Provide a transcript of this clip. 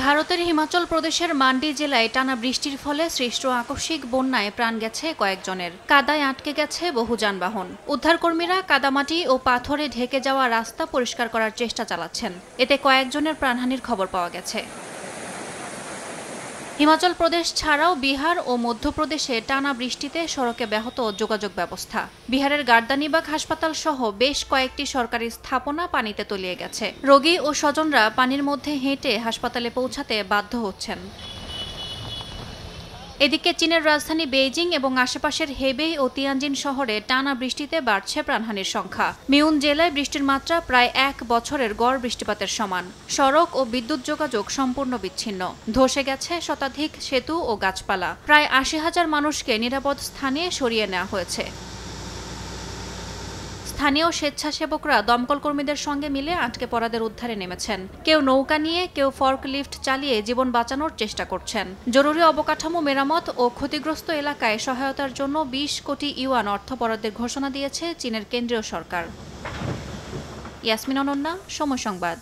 ভারতের হিমাচল প্রদেশের মান্ডি জেলায় টানা বৃষ্টির ফলে সৃষ্ট আকস্মিক বন্যায় প্রাণ গেছে কয়েকজনের। কাদায় আটকে গেছে বহু যানবাহন। উদ্ধারকর্মীরা কাদামাটি ও পাথরে ঢেকে যাওয়া রাস্তা পরিষ্কার করার চেষ্টা চালাচ্ছেন। এতে কয়েকজনের প্রাণহানির খবর পাওয়া গেছে। হিমাচল প্রদেশ ছাড়াও বিহার ও মধ্যপ্রদেশে টানা বৃষ্টিতে সড়কে ব্যাহত যোগাযোগ ব্যবস্থা। বিহারের গার্দানিবাগ হাসপাতাল সহ বেশ কয়েকটি সরকারি স্থাপনা পানিতে তলিয়ে গেছে। রোগী ও স্বজনরা পানির মধ্যে হেঁটে হাসপাতালে পৌঁছাতে বাধ্য হচ্ছেন। এদিকে চীনের রাজধানী বেইজিং এবং আশেপাশের হেবেই ও তিয়ানজিন শহরে টানা বৃষ্টিতে বাড়ছে প্রাণহানির সংখ্যা। মিউন জেলায় বৃষ্টির মাত্রা প্রায় ১ বছরের গড় বৃষ্টিপাতের সমান। সড়ক ও বিদ্যুৎ যোগাযোগ সম্পূর্ণ বিচ্ছিন্ন। ধসে গেছে শতাধিক সেতু ও গাছপালা। প্রায় ৮০,০০০ মানুষকে নিরাপদ স্থানে সরিয়ে নেওয়া হয়েছে। স্থানীয় স্বেচ্ছাসেবকরা দমকল কর্মীদের সঙ্গে মিলে আটকে পড়াদের উদ্ধারে নেমেছেন। কেউ নৌকা নিয়ে, কেউ ফর্কলিফট চালিয়ে জীবন বাঁচানোর চেষ্টা করছেন। জরুরি অবকাঠামো মেরামত ও ক্ষতিগ্রস্ত এলাকায় সহায়তার জন্য ২০ কোটি ইউয়ান অর্থ বরাদ্দের ঘোষণা দিয়েছে চীনের কেন্দ্রীয় সরকার। ইয়াসমিন অনন্যা, সময় সংবাদ।